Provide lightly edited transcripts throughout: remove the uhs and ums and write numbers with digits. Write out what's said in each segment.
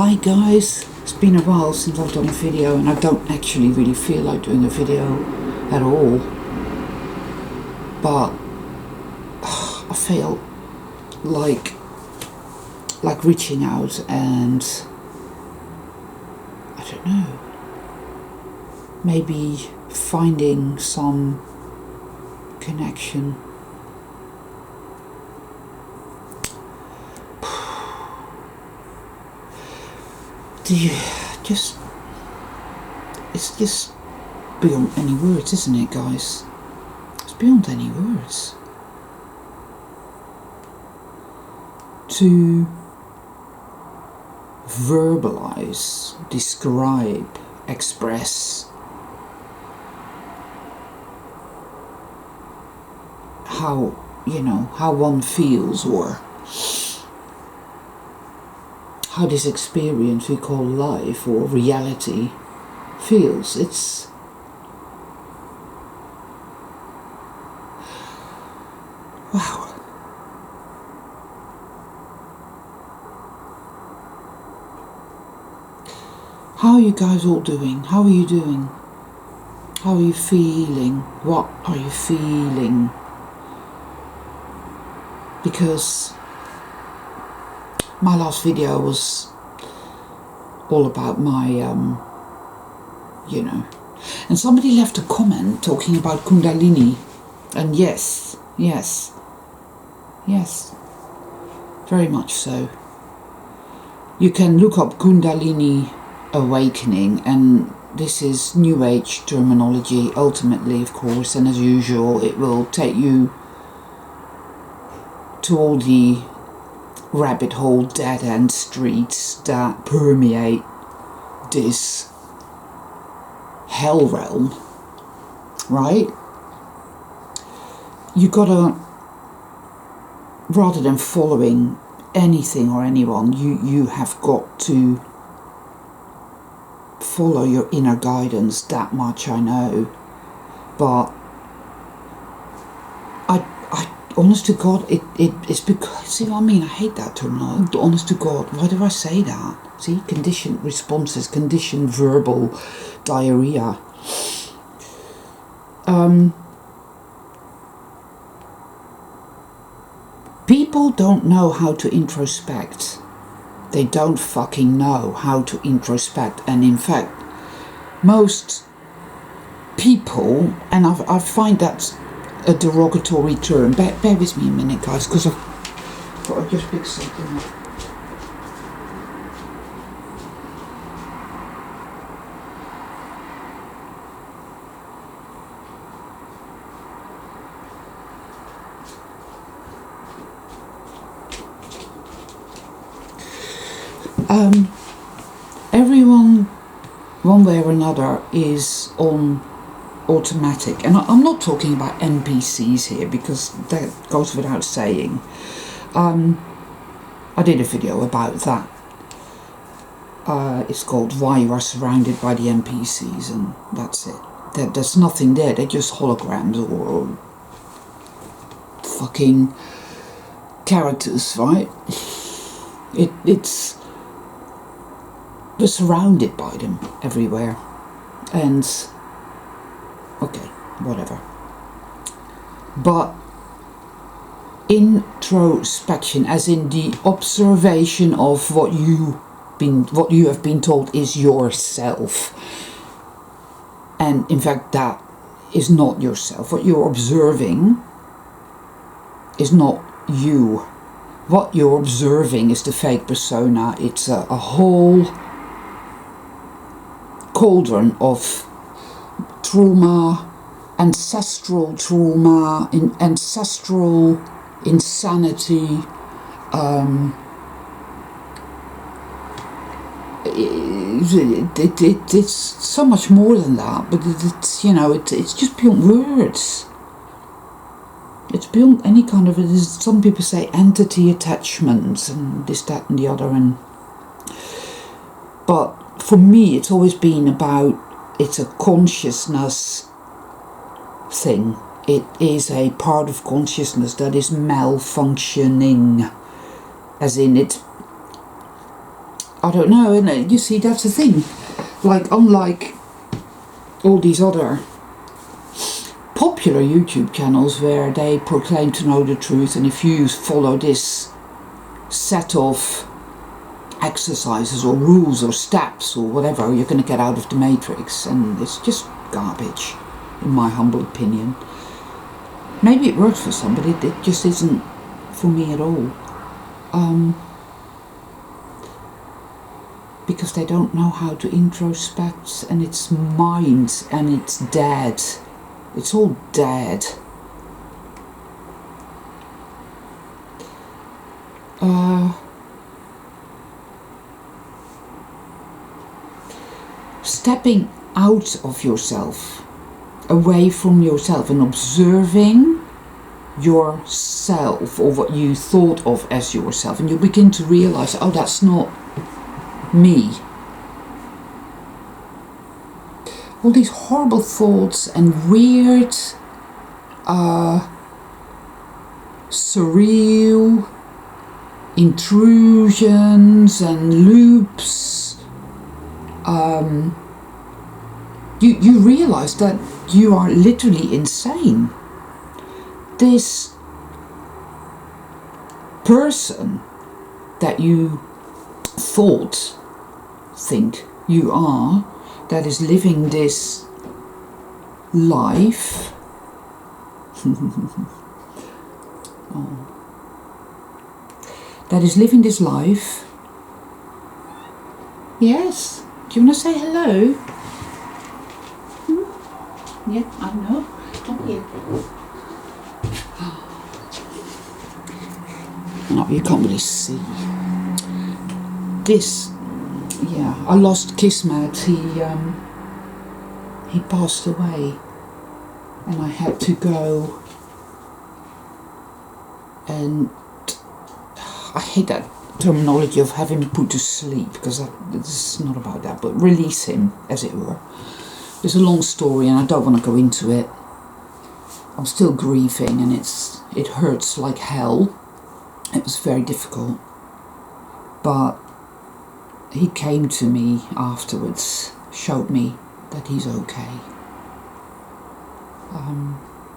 Hi guys, it's been a while since I've done a video and I don't actually really feel like doing a video at all, but I feel like reaching out and I don't know, maybe finding some connection. It's just beyond any words, isn't it, guys? It's beyond any words. To verbalize, describe, express how, how one feels, or how this experience we call life or reality feels. It's wow. How are you guys all doing? How are you doing? How are you feeling? What are you feeling? Because my last video was all about my, and somebody left a comment talking about Kundalini, and yes, very much so. You can look up Kundalini awakening, and this is New Age terminology ultimately, of course, and as usual it will take you to all the rabbit hole dead end streets that permeate this hell realm, right? You gotta, rather than following anything or anyone, you have got to follow your inner guidance. That much I know, but honest to God, it's because, see what I mean? I hate that terminology. Honest to God, why do I say that? See, conditioned responses, conditioned verbal diarrhea. People don't know how to introspect. They don't fucking know how to introspect. And in fact, most people, and I find that a derogatory term. Bear with me a minute, guys, because I've just picked something up. Everyone, one way or another, is on automatic, and I'm not talking about NPCs here because that goes without saying. I did a video about that. It's called Why You Are Surrounded by the NPCs, and that's it. There's nothing there. They're just holograms or fucking characters, right? It's we're surrounded by them everywhere, and okay, whatever. But introspection, as in the observation of what you have been told is yourself, and in fact that is not yourself. What you're observing is not you. What you're observing is the fake persona. It's a whole cauldron of trauma, ancestral insanity, it's so much more than that, but it's just beyond words. It's beyond any kind of, some people say entity attachments and this, that and the other, but for me it's always been about, it's a consciousness thing. It is a part of consciousness that is malfunctioning, as in it's I don't know, and you see, that's the thing. Like, unlike all these other popular YouTube channels where they proclaim to know the truth, and if you follow this set of exercises or rules or steps or whatever, you're going to get out of the matrix, and it's just garbage, in my humble opinion. Maybe it works for somebody, it just isn't for me at all. Because they don't know how to introspect, and it's mind, and it's dead. It's all dead. Stepping out of yourself, away from yourself, and observing yourself, or what you thought of as yourself, and you begin to realize, oh, that's not me. All these horrible thoughts and weird, surreal intrusions and loops. You realize that you are literally insane. This person that you think you are, that is living this life. That is living this life. Yes. Do you want to say hello? Yeah, I know. Come here. No, you can't really see. This, yeah, I lost Kismet. He passed away, and I had to go. And I hate that terminology of having put to sleep, because this is not about that, but release him, as it were. It's a long story, and I don't want to go into it. I'm still grieving, and it hurts like hell. It was very difficult, but he came to me afterwards, showed me that he's okay.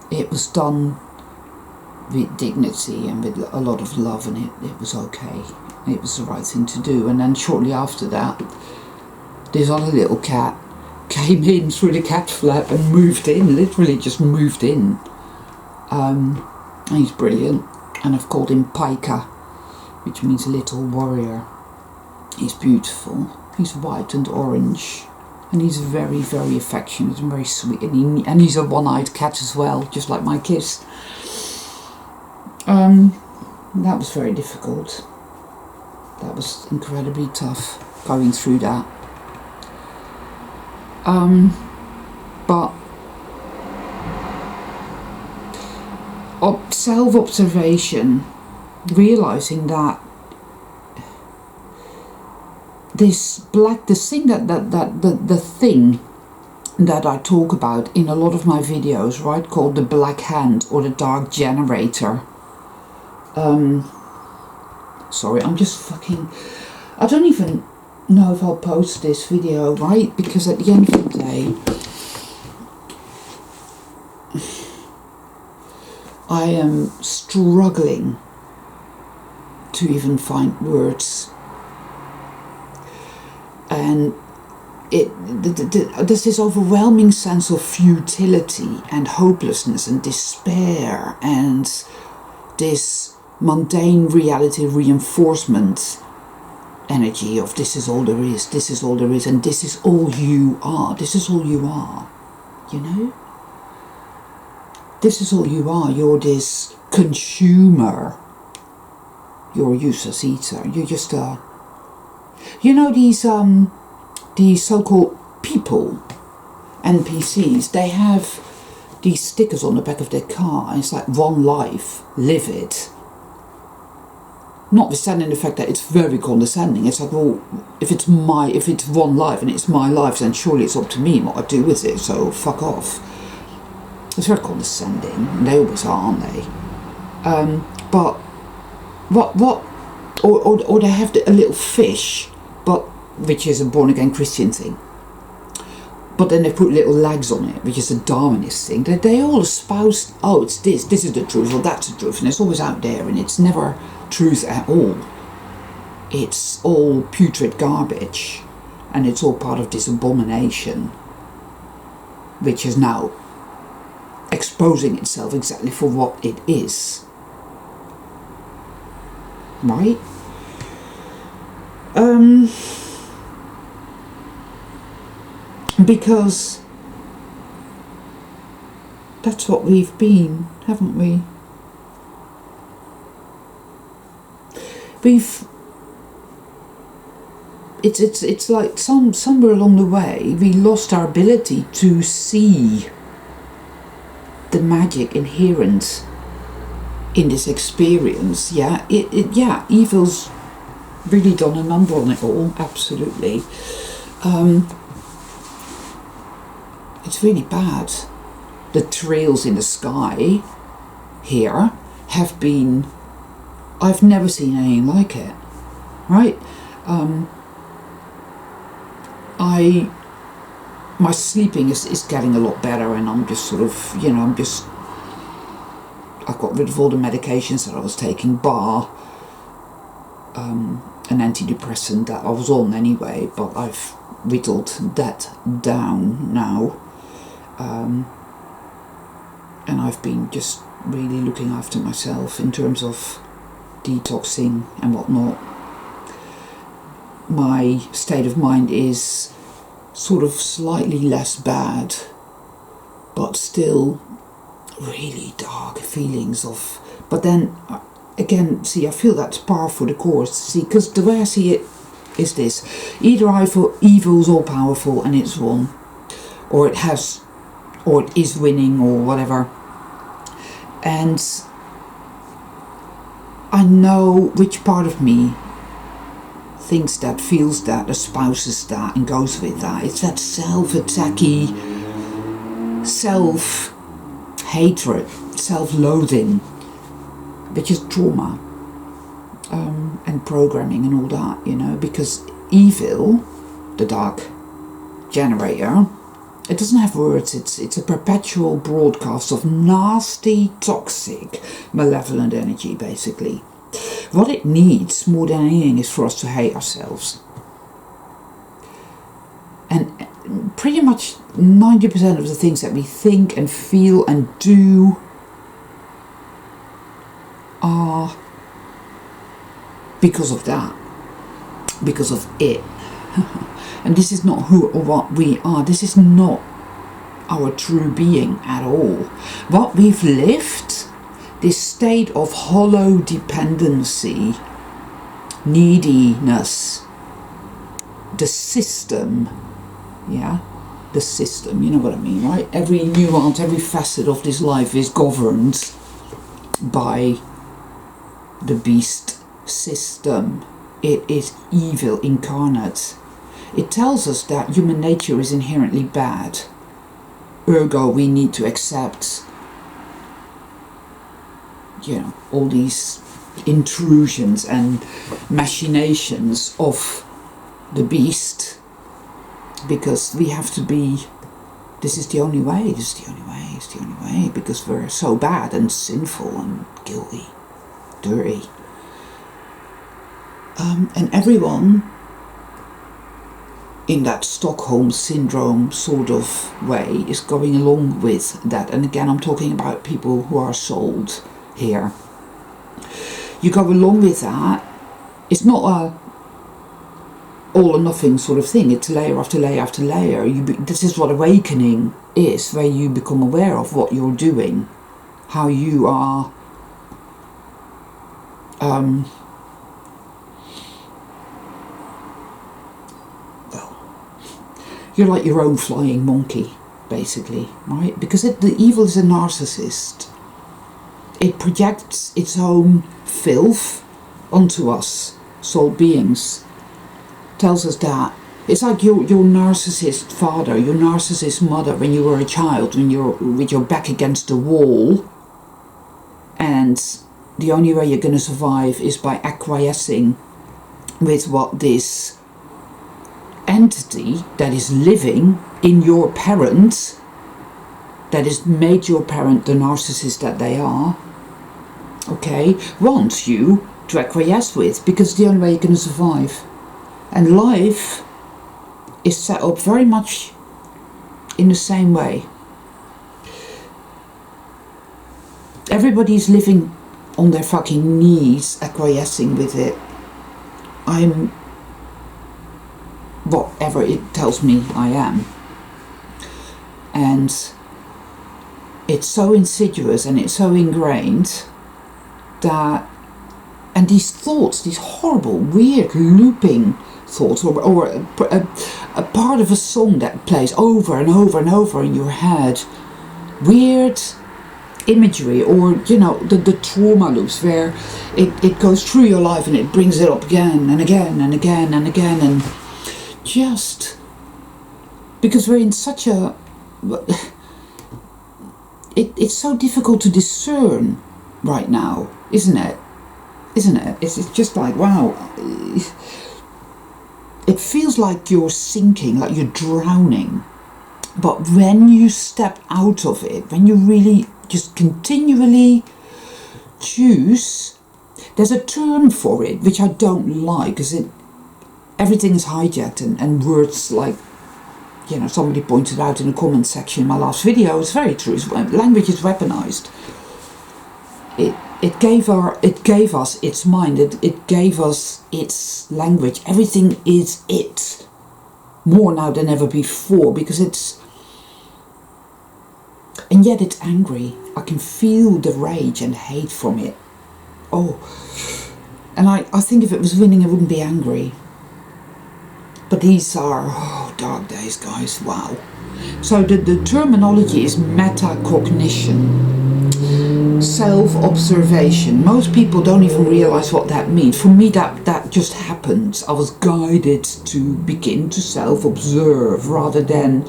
It was done with dignity and with a lot of love, and it was okay. It was the right thing to do. And then shortly after that, this other little cat came in through the cat flap and moved in, literally just moved in. And he's brilliant, and I've called him Paika, which means little warrior. He's beautiful. He's white and orange, and he's very, very affectionate and very sweet, and he's a one-eyed cat as well, just like my kiss. That was very difficult. That was incredibly tough, going through that. But self-observation, realizing that the thing that I talk about in a lot of my videos, right, called the black hand or the dark generator. Sorry, I'm just fucking, I don't even know if I'll post this video, right, because at the end of the day, I am struggling to even find words, and there's this overwhelming sense of futility and hopelessness and despair, and this mundane reality reinforcement energy of this is all there is, this is all there is, and this is all you are, this is all you are, you know? This is all you are. You're this consumer. You're a useless eater. You're just a... You know these so-called people, NPCs, they have these stickers on the back of their car, and it's like, one life, live it. Notwithstanding the fact that it's very condescending. It's like, well, if it's one life and it's my life, then surely it's up to me what I do with it, so fuck off. It's very condescending. They always are, aren't they? But or they have a little fish but which is a born-again Christian thing. But then they put little legs on it, which is a Darwinist thing. They all espouse, oh, it's this is the truth, or that's the truth, and it's always out there, and it's never truth at all. It's all putrid garbage, and it's all part of this abomination, which is now exposing itself exactly for what it is. Right? Because that's what we've been, haven't we? It's like somewhere along the way we lost our ability to see the magic inherent in this experience. Yeah, evil's really done a number on it all, absolutely. It's really bad. The trails in the sky here have been, I've never seen anything like it, right? My sleeping is getting a lot better, and I'm just sort of, I got rid of all the medications that I was taking, bar an antidepressant that I was on anyway, but I've whittled that down now. And I've been just really looking after myself in terms of detoxing and whatnot. My state of mind is sort of slightly less bad, but still really dark feelings of, but then again, see, I feel that's par for the course, see, because the way I see it is this: either evil's all powerful and it's won, or it is winning, or whatever. And I know which part of me thinks that, feels that, espouses that, and goes with that. It's that self-attacky, self-hatred, self-loathing, which is trauma, and programming and all that, because evil, the dark generator, it doesn't have words, it's a perpetual broadcast of nasty, toxic, malevolent energy, basically. What it needs more than anything is for us to hate ourselves. And pretty much 90% of the things that we think and feel and do are because of that, because of it. And this is not who or what we are. This is not our true being at all. What we've lived, this state of hollow dependency, neediness, the system, the system, you know what I mean, right? Every nuance, every facet of this life is governed by the beast system. It is evil incarnate. It tells us that human nature is inherently bad. Ergo, we need to accept, all these intrusions and machinations of the beast, because we have to be, this is the only way, because we're so bad and sinful and guilty, dirty. And everyone in that Stockholm syndrome sort of way is going along with that. And again, I'm talking about people who are sold here. You go along with that. It's not a all or nothing sort of thing. It's layer after layer after layer. This is what awakening is, where you become aware of what you're doing, how you are you're like your own flying monkey, basically, right? Because the evil is a narcissist. It projects its own filth onto us, soul beings. Tells us that. It's like your narcissist father, your narcissist mother when you were a child, when you're with your back against the wall, and the only way you're going to survive is by acquiescing with what this entity that is living in your parent, that has made your parent the narcissist that they are, okay, wants you to acquiesce with, because it's the only way you're going to survive. And life is set up very much in the same way. Everybody's living on their fucking knees, acquiescing with it. I'm whatever it tells me I am. And it's so insidious and it's so ingrained that, and these thoughts, these horrible, weird, looping thoughts, or a part of a song that plays over and over and over in your head, weird imagery, or you know, the trauma loops where it goes through your life and it brings it up again and again and again and again, and just because we're in such a it's so difficult to discern right now, isn't it? It's just like, wow, it feels like you're sinking, like you're drowning. But when you step out of it, when you really just continually choose, there's a term for it which I don't like, because everything is hijacked, and words like, you know, somebody pointed out in the comment section in my last video, it's very true, language is weaponized. It gave us its mind, it gave us its language. Everything is it, more now than ever before, because it's, and yet it's angry. I can feel the rage and hate from it. Oh, and I think if it was winning, I wouldn't be angry. But these are dark days, guys. Wow. So the terminology is metacognition, self-observation. Most people don't even realize what that means. For me, that just happened. I was guided to begin to self-observe rather than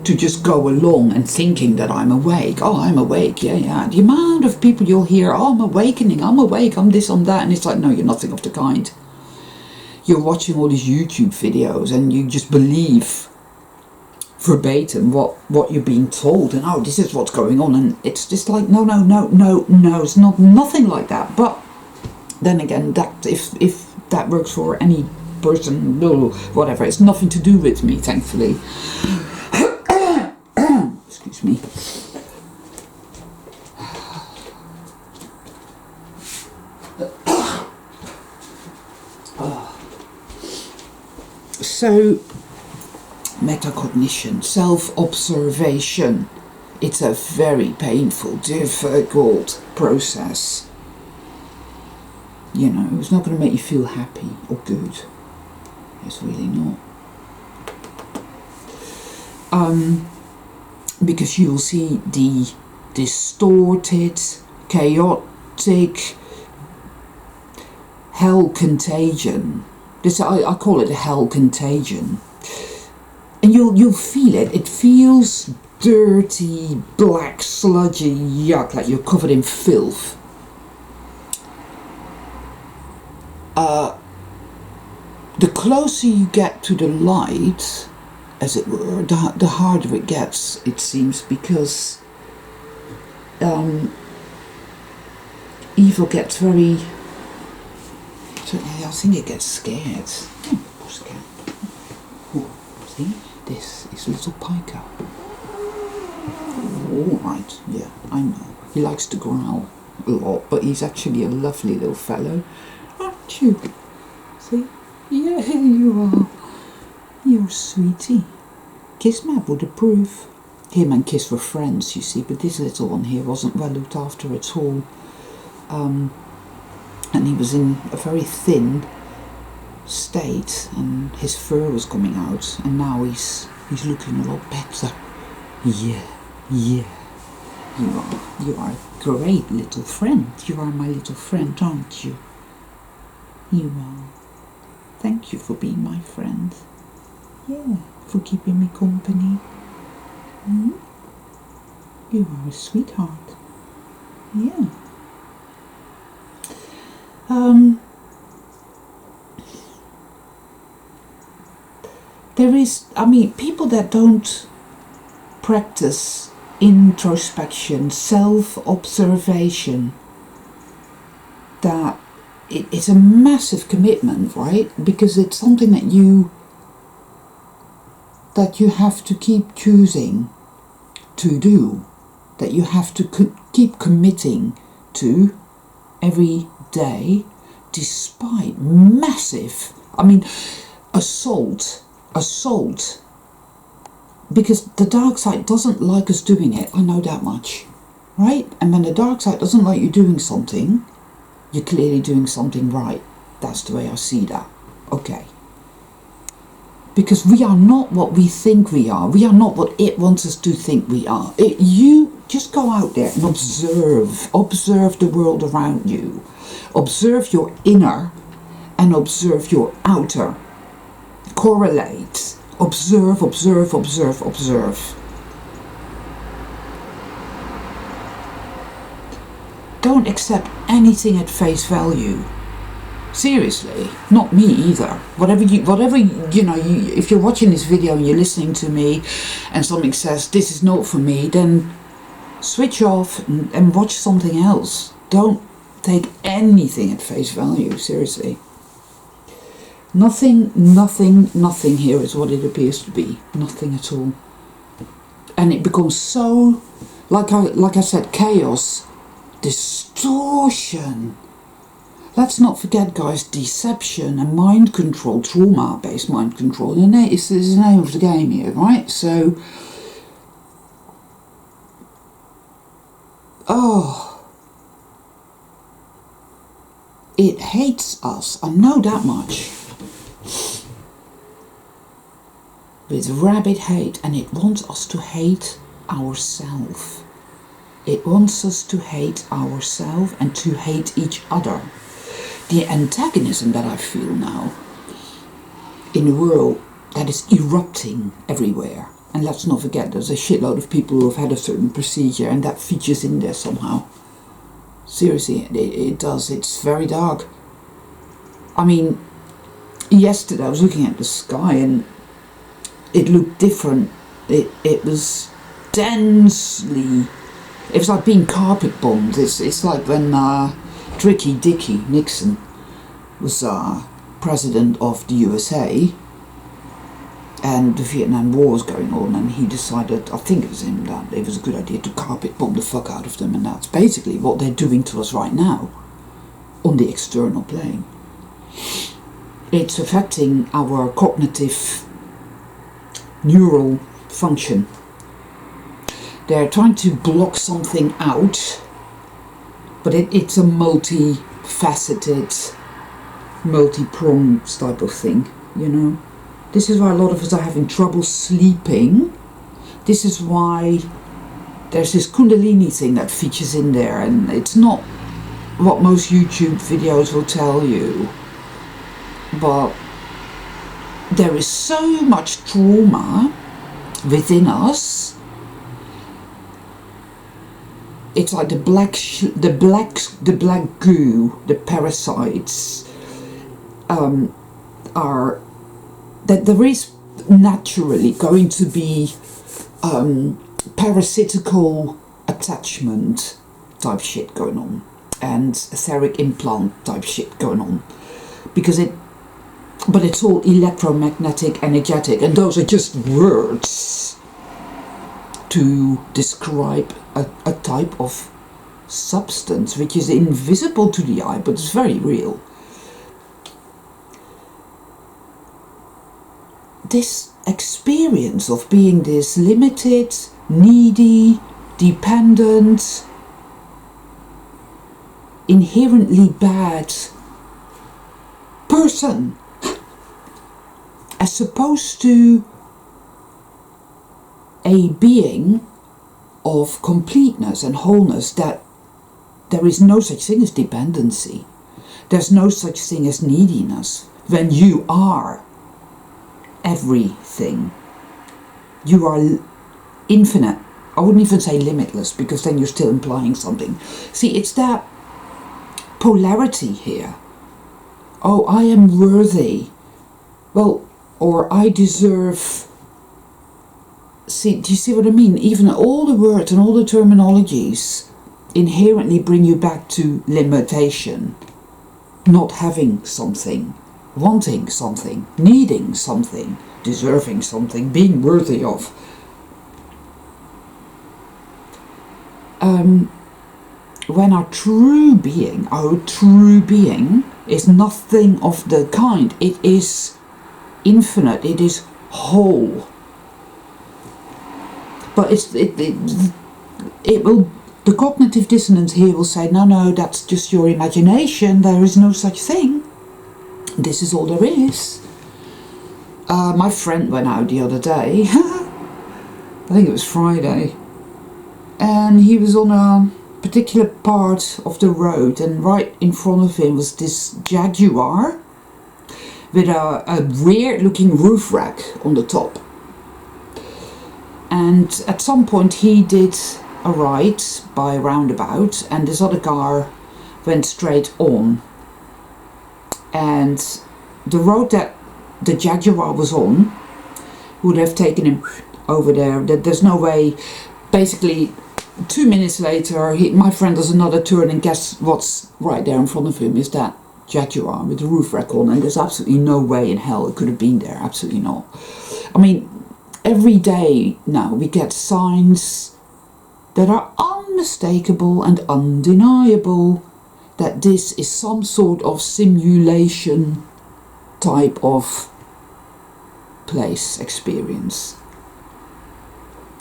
to just go along and thinking that I'm awake. Oh, I'm awake. Yeah. The amount of people you'll hear, oh, I'm awakening, I'm awake, I'm this, I'm that. And it's like, no, you're nothing of the kind. You're watching all these YouTube videos and you just believe verbatim what you're being told, and oh, this is what's going on, and it's just like, no, it's not, nothing like that. But then again, that if that works for any person, whatever, it's nothing to do with me, thankfully. Excuse me. So, metacognition, self-observation, it's a very painful, difficult process. You know, it's not going to make you feel happy or good. It's really not. Because you'll see the distorted, chaotic hell contagion. This I call it a hell contagion. And you'll feel it. It feels dirty, black, sludgy, yuck, like you're covered in filth. The closer you get to the light, as it were, the harder it gets, it seems, because evil gets very... I think it gets scared. Oh, pussycat. Oh, see? This is little Piker. Alright, yeah, I know. He likes to growl a lot, but he's actually a lovely little fellow. Aren't you? See? Yeah, you are. You're a sweetie. Kissmap would approve. Him and Kiss were friends, you see, but this little one here wasn't well looked after at all. And he was in a very thin state, and his fur was coming out, and now he's looking a lot better. Yeah. You are a great little friend. You are my little friend, aren't you? You are. Thank you for being my friend. Yeah, for keeping me company. You are a sweetheart. Yeah. there is, I mean, people that don't practice introspection, self-observation, that it's a massive commitment, right? Because it's something that you have to keep choosing to do, that you have to keep committing to every day, despite massive, I mean, assault, because the dark side doesn't like us doing it, I know that much, right? And when the dark side doesn't like you doing something, you're clearly doing something right. That's the way I see that. Okay. Because we are not what we think we are. We are not what it wants us to think we are. You just go out there and observe. Observe the world around you. Observe your inner and observe your outer. Correlate. Observe, observe, observe, observe. Don't accept anything at face value. Seriously, not me either. Whatever you know, if you're watching this video and you're listening to me and something says this is not for me, then switch off and watch something else. Don't take anything at face value, seriously. Nothing here is what it appears to be. Nothing at all. And it becomes so, like I said, chaos. Distortion. Let's not forget, guys, deception and mind control, trauma-based mind control. Is the name of the game here, right? So, it hates us. I know that much. With rabid hate, and it wants us to hate ourselves. It wants us to hate ourselves and to hate each other. The antagonism that I feel now in the world that is erupting everywhere. And let's not forget, there's a shitload of people who have had a certain procedure, and that features in there somehow. Seriously, it does. It's very dark. I mean, yesterday I was looking at the sky and it looked different. It was densely... It was like being carpet bombed. It's like when Tricky Dicky Nixon was president of the USA and the Vietnam War was going on, and he decided, I think it was him, that it was a good idea to carpet bomb the fuck out of them, and that's basically what they're doing to us right now on the external plane. It's affecting our cognitive neural function. They're trying to block something out, but it's a multi-faceted, multi-pronged type of thing, you know. This is why a lot of us are having trouble sleeping. This is why there's this Kundalini thing that features in there, and it's not what most YouTube videos will tell you, but there is so much trauma within us. It's like the black goo, the parasites are that there is naturally going to be parasitical attachment type shit going on, and etheric implant type shit going on, but it's all electromagnetic, energetic, and those are just words to describe a type of substance which is invisible to the eye, but it's very real. This experience of being this limited, needy, dependent, inherently bad person, as opposed to a being of completeness and wholeness, that there is no such thing as dependency. There's no such thing as neediness when you are everything. You are infinite. I wouldn't even say limitless, because then you're still implying something. See, it's that polarity here. Oh, I am worthy. Well, or I deserve. See, do you see what I mean? Even all the words and all the terminologies inherently bring you back to limitation, not having something, wanting something, needing something, deserving something, being worthy of. When our true being is nothing of the kind. It is infinite, it is whole. But it will, the cognitive dissonance here will say, no, that's just your imagination, there is no such thing. This is all there is. My friend went out the other day, I think it was Friday, and he was on a particular part of the road, and right in front of him was this Jaguar with a weird looking roof rack on the top. And at some point he did a right by a roundabout, and this other car went straight on. And the road that the Jaguar was on would have taken him over there. There's no way. Basically, 2 minutes later, my friend does another turn, and guess what's right there in front of him is that Jaguar with the roof rack on, and there's absolutely no way in hell it could have been there. Absolutely not. I mean, every day now we get signs that are unmistakable and undeniable that this is some sort of simulation type of place, experience.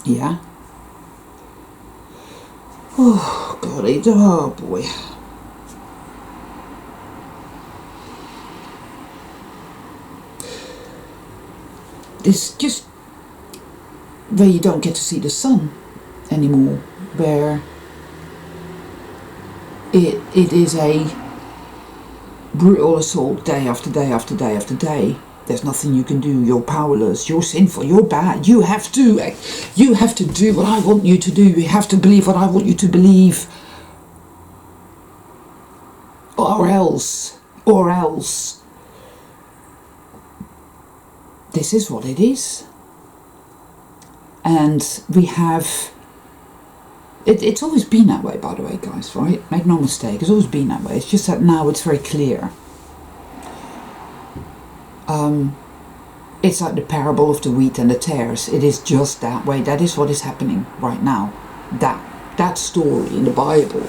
Yeah? Oh God, oh boy. It's just where you don't get to see the sun anymore, where it is a brutal assault day after day after day after day. There's nothing you can do. You're powerless. You're sinful. You're bad. You have to do what I want you to do. You have to believe what I want you to believe, or else. This is what it is. And we have, it's always been that way, by the way, guys, right? Make no mistake, it's always been that way. It's just that now it's very clear. It's like the parable of the wheat and the tares. It is just that way. That is what is happening right now. That story in the Bible.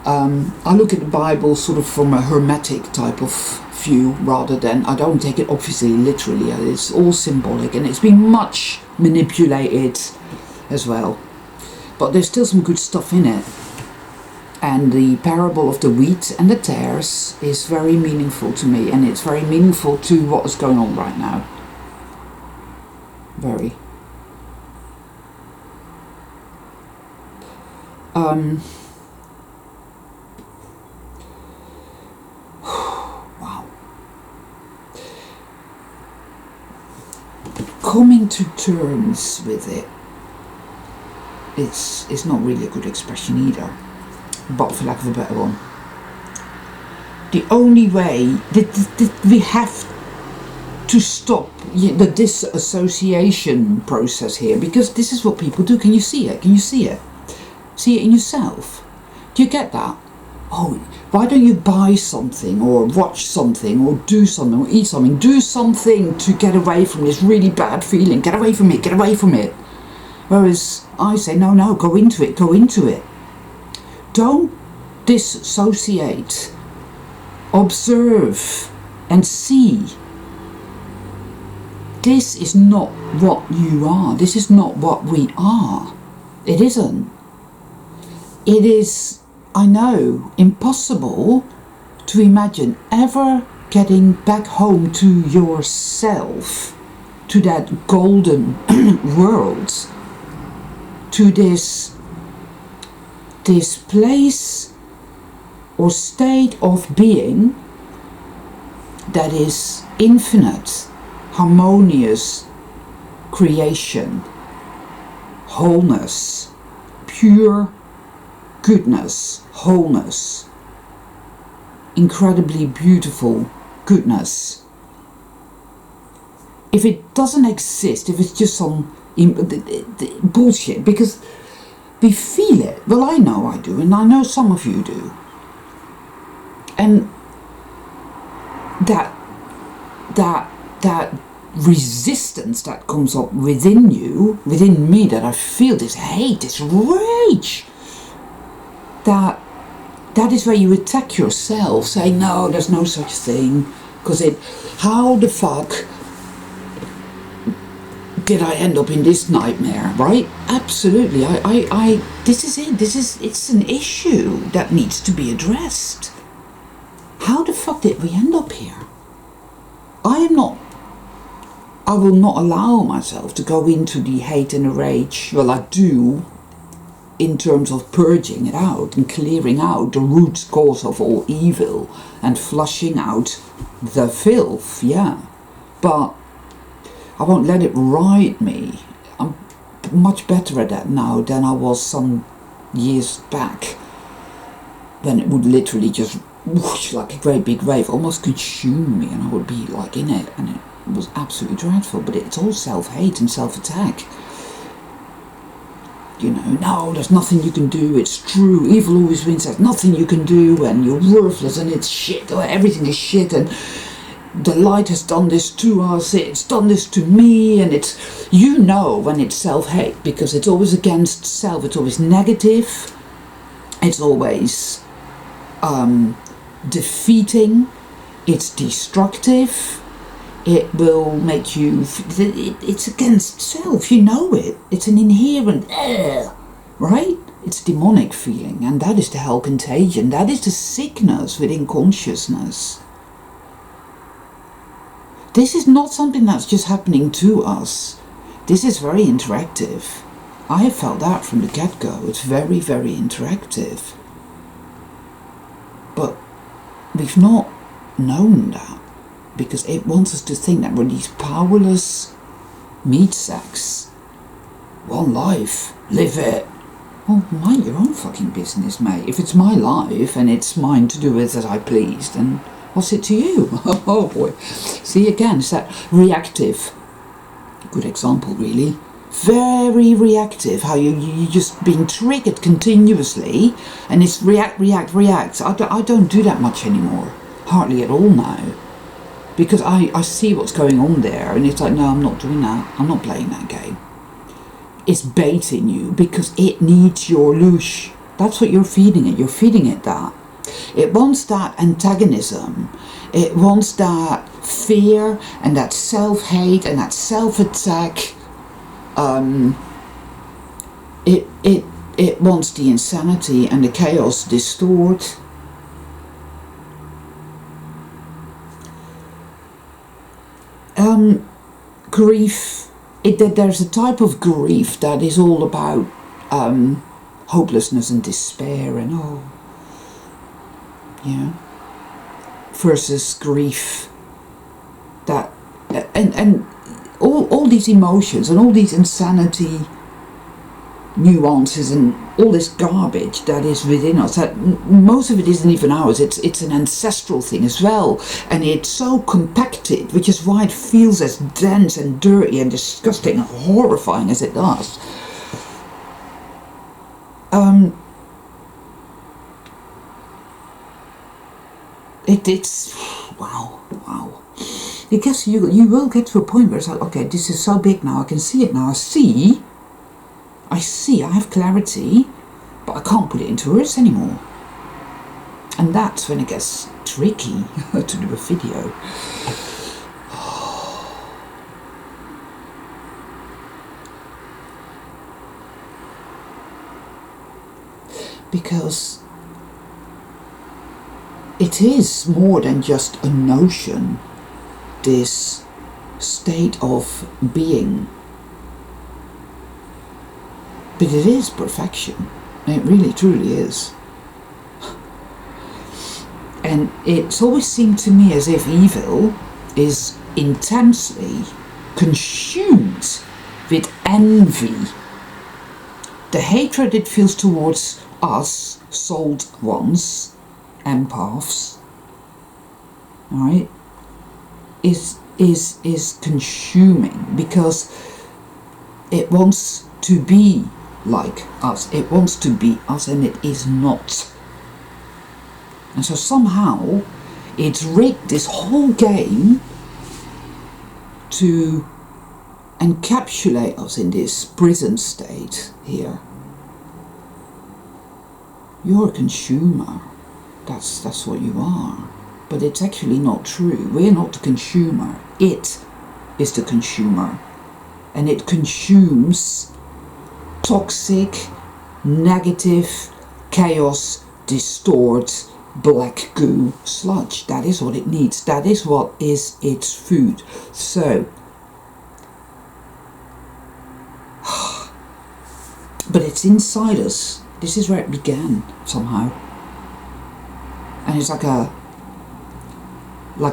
I look at the Bible sort of from a hermetic type of view, rather than, I don't take it obviously literally. It's all symbolic, and it's been much manipulated as well. But there's still some good stuff in it. And the parable of the wheat and the tares is very meaningful to me, and it's very meaningful to what is going on right now. Very. Wow. Coming to terms with it. It's not really a good expression either, but for lack of a better one. The only way that we have to stop the disassociation process here, because this is what people do. Can you see it? Can you see it? See it in yourself? Do you get that? Oh, why don't you buy something, or watch something, or do something, or eat something? Do something to get away from this really bad feeling. Get away from it, get away from it. Whereas I say, no, go into it, go into it. Don't dissociate. Observe and see. This is not what you are. This is not what we are. It isn't. It is, I know, impossible to imagine ever getting back home to yourself, to that golden world, to this place or state of being that is infinite, harmonious creation, wholeness, pure goodness, wholeness, incredibly beautiful goodness. if it doesn't exist, if it's just some bullshit, because we feel it. Well, I know I do, and I know some of you do. And that resistance that comes up within you, within me, that I feel this hate, this rage, that is where you attack yourself, saying, no, there's no such thing, because how the fuck did I end up in this nightmare, right? Absolutely. This is it. It's an issue that needs to be addressed. How the fuck did we end up here? I will not allow myself to go into the hate and the rage. Well, I do, in terms of purging it out and clearing out the root cause of all evil and flushing out the filth, yeah. But I won't let it ride me. I'm much better at that now than I was some years back, when it would literally just whoosh like a great big wave, almost consume me, and I would be like in it, and it was absolutely dreadful. But it's all self-hate and self-attack. You know, no, there's nothing you can do, it's true, evil always wins, there's nothing you can do, and you're worthless, and it's shit, or everything is shit, and the light has done this to us, it's done this to me, and it's, you know when it's self-hate, because it's always against self, it's always negative, it's always defeating, it's destructive, it will make you, it's against self, you know it, it's an inherent, right? It's demonic feeling, and that is the hell contagion, that is the sickness within consciousness. This is not something that's just happening to us. This is very interactive. I have felt that from the get-go. It's very, very interactive. But we've not known that, because it wants us to think that we're these powerless meat sacks. One life, live it. Well, mind your own fucking business, mate. If it's my life and it's mine to do with as I please, then what's it to you? Oh boy. See, again, it's that reactive. Good example, really. Very reactive, how you're just being triggered continuously, and it's react. I don't do that much anymore. Hardly at all now. Because I see what's going on there, and it's like, no, I'm not doing that. I'm not playing that game. It's baiting you because it needs your loosh. That's what you're feeding it. You're feeding it that. It wants that antagonism. It wants that fear and that self-hate and that self-attack. It wants the insanity and the chaos distort. Grief. There's a type of grief that is all about hopelessness and despair and versus grief that and all these emotions and all these insanity nuances and all this garbage that is within us, that most of it isn't even ours, it's an ancestral thing as well, and it's so compacted, which is why it feels as dense and dirty and disgusting and horrifying as it does. It's wow. I guess you will get to a point where it's like, okay, this is so big now, I can see it now, I have clarity, but I can't put it into words anymore. And that's when it gets tricky to do a video. Because it is more than just a notion, this state of being. But it is perfection. It really truly is. And it's always seemed to me as if evil is intensely consumed with envy. The hatred it feels towards us, souled ones, empaths, alright, is is consuming, because it wants to be like us. It wants to be us, and it is not. And so somehow it's rigged this whole game to encapsulate us in this prison state here. You're a consumer. That's what you are. But it's actually not true. We're not the consumer. It is the consumer. And it consumes toxic, negative, chaos, distort, black goo sludge. That is what it needs. That is what is its food. So, but it's inside us. This is where it began somehow. And it's like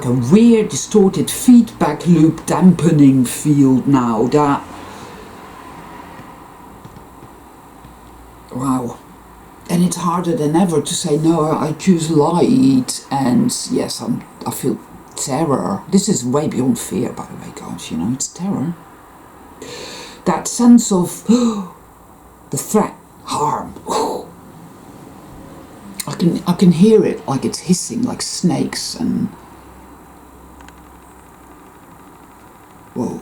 a weird distorted feedback loop dampening field now that, wow. And it's harder than ever to say, no, I choose light, and yes, I feel terror. This is way beyond fear, by the way, guys, you know, it's terror. That sense of the threat, harm. I can hear it like it's hissing like snakes, and whoa.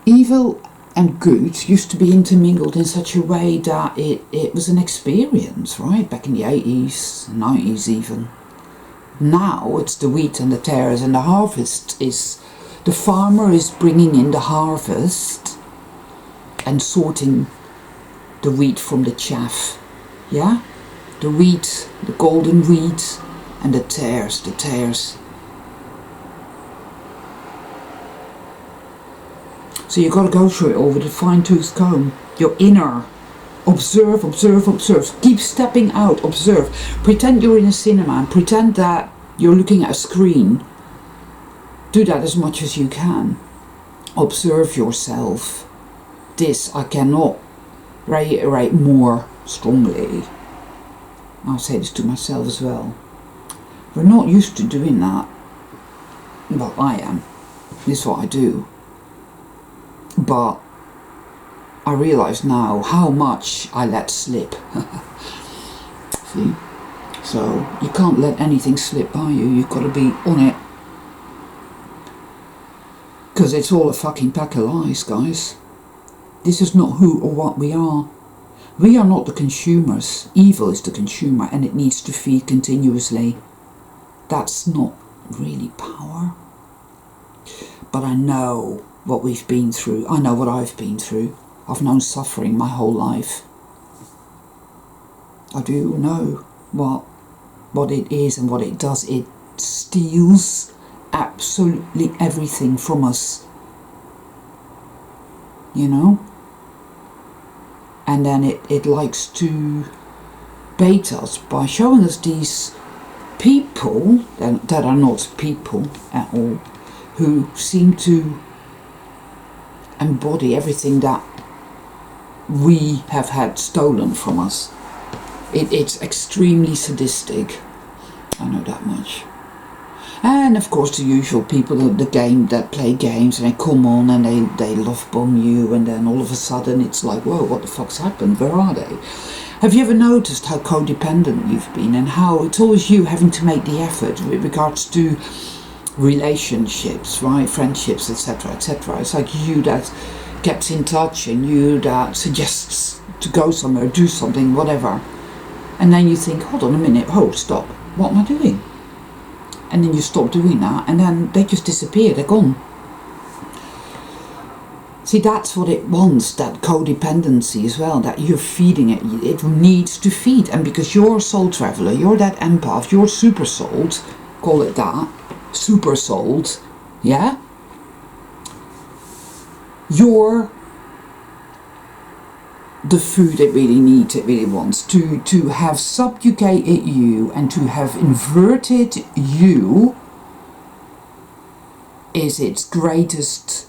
Evil and good used to be intermingled in such a way that it was an experience, right? Back in the 80s, 90s even. Now it's the wheat and the tares, and the harvest is, the farmer is bringing in the harvest and sorting the wheat from the chaff, yeah? The wheat, the golden wheat, and the tares. So you've got to go through it all with a fine-tooth comb. Your inner. Observe, observe, observe. Keep stepping out, observe. Pretend you're in a cinema and pretend that you're looking at a screen. Do that as much as you can. Observe yourself. This I cannot reiterate more strongly. I'll say this to myself as well. We're not used to doing that. Well, I am. This is what I do. But I realise now how much I let slip. See? So you can't let anything slip by you. You've got to be on it. Because it's all a fucking pack of lies, guys. This is not who or what we are. We are not the consumers. Evil is the consumer, and it needs to feed continuously. That's not really power. But I know what we've been through. I know what I've been through. I've known suffering my whole life. I do know what it is and what it does. It steals absolutely everything from us. You know? And then it likes to bait us by showing us these people that are not people at all, who seem to embody everything that we have had stolen from us. It's extremely sadistic. I know that much. And of course the usual people, the game that play games, and they come on and they love bomb you, and then all of a sudden it's like, whoa, what the fuck's happened? Where are they? Have you ever noticed how codependent you've been, and how it's always you having to make the effort with regards to relationships, right? Friendships, etc., etc. It's like you that gets in touch, and you that suggests to go somewhere, do something, whatever. And then you think, hold on a minute, oh, stop, what am I doing? And then you stop doing that, and then they just disappear, they're gone. See, that's what it wants, that codependency as well, that you're feeding it. It needs to feed, and because you're a soul traveller, you're that empath, you're super souled, call it that, super souled, yeah? You're the food it really needs, it really wants, to have subjugated you and to have inverted you is its greatest,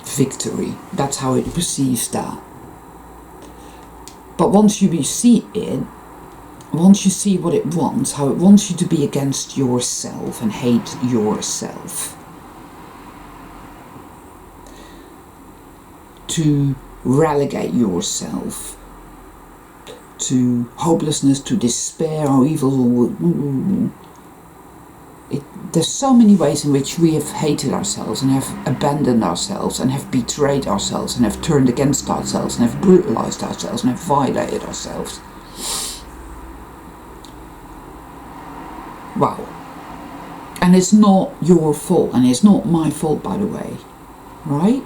victory. That's how it perceives that. But once you see it, once you see what it wants, how it wants you to be against yourself and hate yourself, to relegate yourself to hopelessness, to despair, or evil. There's so many ways in which we have hated ourselves and have abandoned ourselves and have betrayed ourselves and have turned against ourselves and have brutalized ourselves and have violated ourselves. Wow. And it's not your fault, and it's not my fault, by the way, right?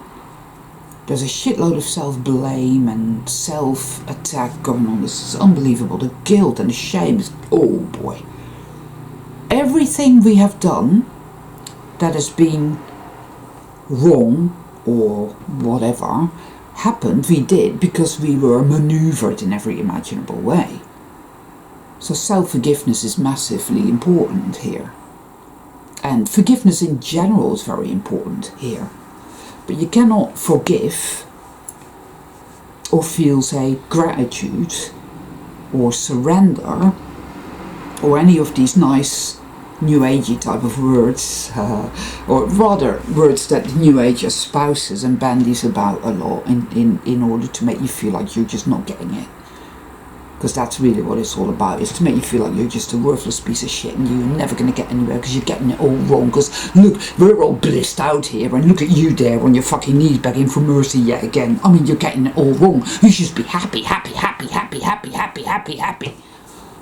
There's a shitload of self-blame and self-attack going on. This is unbelievable. The guilt and the shame is, oh boy. Everything we have done that has been wrong or whatever happened, we did because we were maneuvered in every imaginable way. So self-forgiveness is massively important here. And forgiveness in general is very important here. But you cannot forgive or feel, say, gratitude or surrender or any of these nice New Agey type of words, or rather words that the New Age espouses and bandies about a lot in order to make you feel like you're just not getting it. Because that's really what it's all about, is to make you feel like you're just a worthless piece of shit and you're never going to get anywhere because you're getting it all wrong. Because look, we're all blissed out here and look at you there on your fucking knees begging for mercy yet again. I mean, you're getting it all wrong. You should just be happy, happy, happy, happy, happy, happy, happy, happy.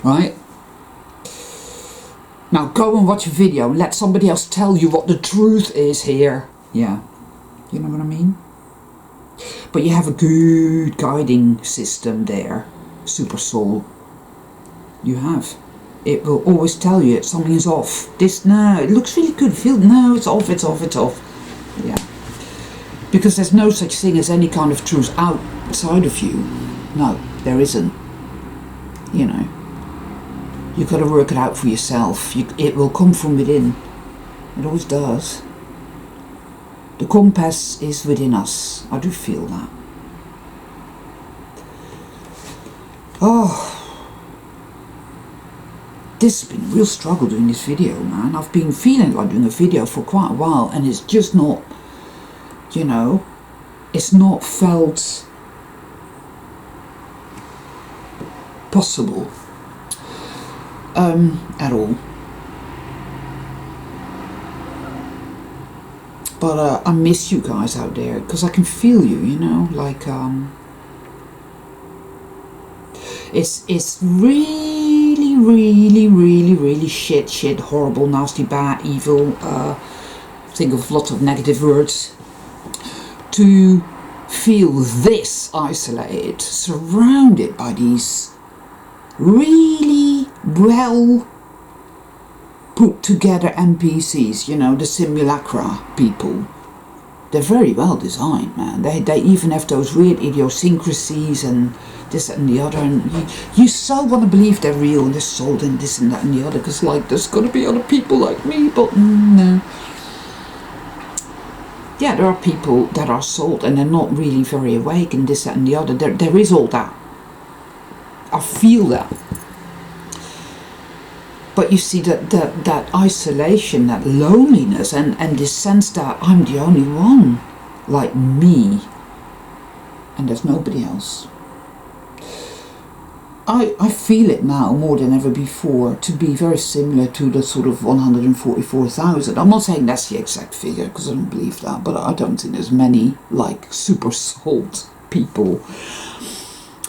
Right? Now go and watch a video and let somebody else tell you what the truth is here. Yeah. You know what I mean? But you have a good guiding system there. Super soul, you have. It will always tell you something is off. This, no, it looks really good. Feel, no, it's off, it's off, it's off. Yeah. Because there's no such thing as any kind of truth outside of you. No, there isn't. You know. You've got to work it out for yourself. It will come from within. It always does. The compass is within us. I do feel that. Oh, this has been a real struggle doing this video, man. I've been feeling like doing a video for quite a while and it's just not, you know, it's not felt possible at all. But I miss you guys out there because I can feel you, you know, like It's really, really, really, really shit, horrible, nasty, bad, evil, think of lots of negative words, to feel this isolated, surrounded by these really well put together NPCs, you know, the simulacra people. They're very well designed, man. They even have those weird idiosyncrasies and this and the other, and you so want to believe they're real and they're sold and this and that and the other, because like there's got to be other people like me, but no. Yeah, there are people that are sold and they're not really very awake and this, that and the other. There is all that. I feel that. But you see that isolation, that loneliness, and this sense that I'm the only one like me and there's nobody else. I feel it now more than ever before to be very similar to the sort of 144,000. I'm not saying that's the exact figure because I don't believe that, but I don't think there's many like super sold people.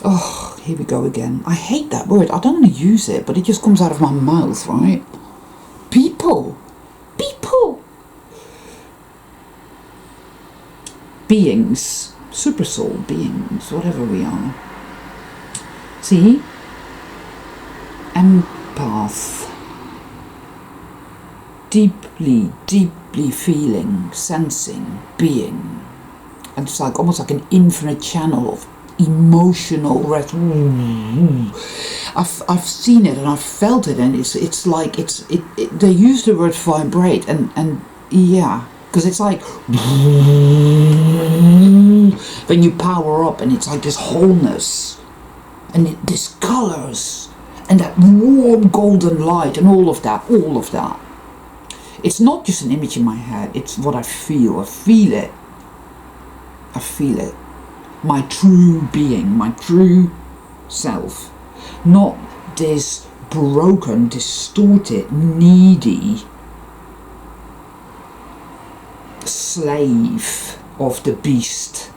Oh, here we go again. I hate that word. I don't want to use it, but it just comes out of my mouth, right? People. Beings. Super soul beings, whatever we are. See? Empath. Deeply feeling, sensing, being. And it's like almost like an infinite channel of emotional I've seen it and I've felt it, and it's like they use the word vibrate and yeah, because it's like when you power up and it's like this wholeness and this colors and that warm golden light and all of that. It's not just an image in my head, it's what I feel. I feel it. I feel it. My true being, my true self. Not this broken, distorted, needy slave of the beast.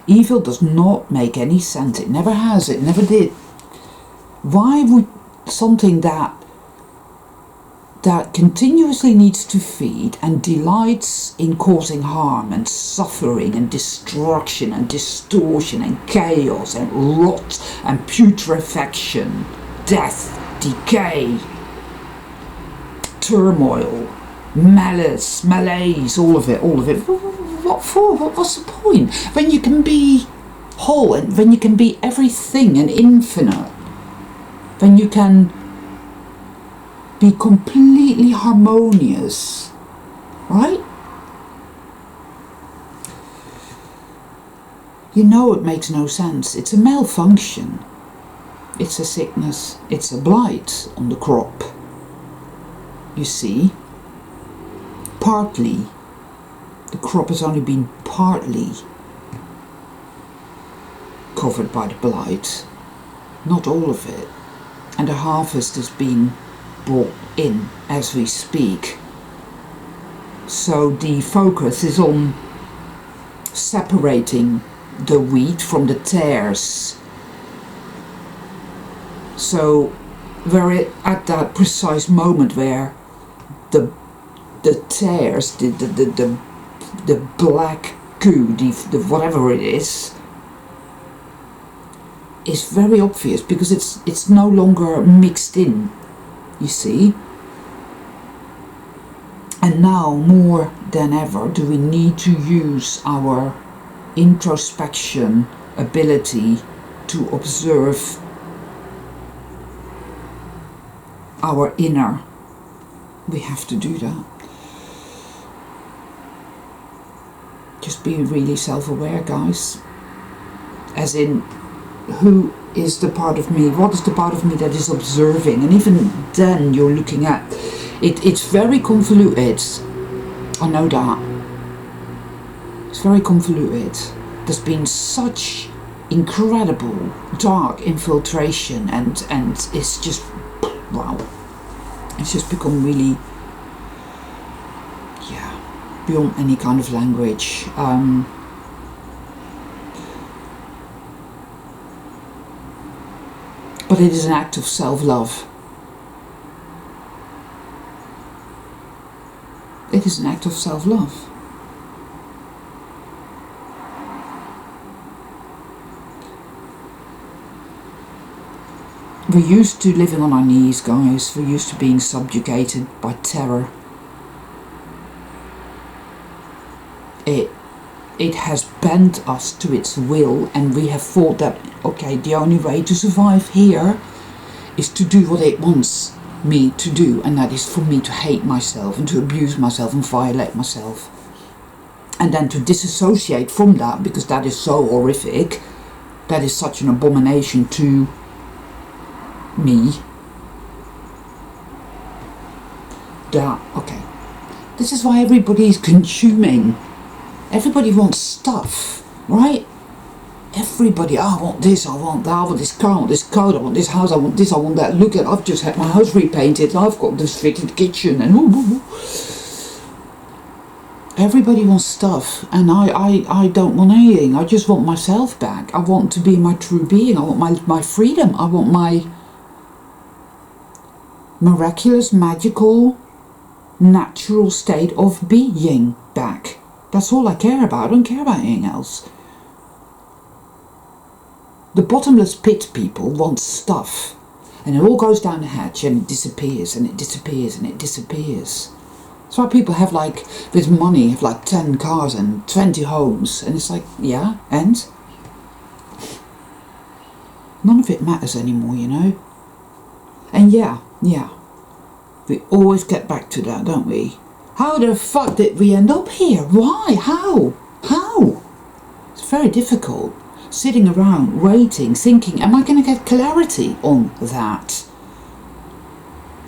Evil does not make any sense. It never has. It never did. Why would something that continuously needs to feed and delights in causing harm and suffering and destruction and distortion and chaos and rot and putrefaction, death, decay, turmoil, malice, malaise, all of it. What for? What's the point? When you can be whole and when you can be everything and infinite, when you can be completely harmonious, right? You know it makes no sense. It's a malfunction. It's a sickness. It's a blight on the crop. You see, partly, the crop has only been partly covered by the blight, not all of it, and the harvest has been brought in as we speak. So the focus is on separating the wheat from the tares. So we're at that precise moment where the tares, the black goo, the whatever it is very obvious because it's no longer mixed in, you see. And now more than ever do we need to use our introspection ability to observe our inner. We have to do that. Just be really self-aware, guys. As in, who is the part of me? What is the part of me that is observing? And even then you're looking at it. It's very convoluted. I know that. It's very convoluted. There's been such incredible dark infiltration and it's just, wow. It's just become really, yeah, beyond any kind of language. But it is an act of self-love. It is an act of self-love. We're used to living on our knees, guys. We're used to being subjugated by terror. It has bent us to its will, and we have thought that, okay, the only way to survive here is to do what it wants me to do, and that is for me to hate myself and to abuse myself and violate myself. And then to disassociate from that, because that is so horrific, that is such an abomination to me, that, okay, this is why everybody is consuming. Everybody wants stuff, right? Everybody, oh, I want this, I want that, I want this car, I want this coat, I want this house, I want this, I want that. Look at, I've just had my house repainted, I've got this fitted kitchen, and ooh. Everybody wants stuff, and I don't want anything. I just want myself back. I want to be my true being. I want my freedom. I want my miraculous, magical, natural state of being back. That's all I care about. I don't care about anything else. The bottomless pit people want stuff, and it all goes down the hatch and it disappears and it disappears and it disappears. That's why people have, like, with money, have like 10 cars and 20 homes, and it's like, yeah, and none of it matters anymore, you know. And yeah, we always get back to that, don't we? How the fuck did we end up here? Why? How? It's very difficult. sitting around, waiting, thinking, am I going to get clarity on that?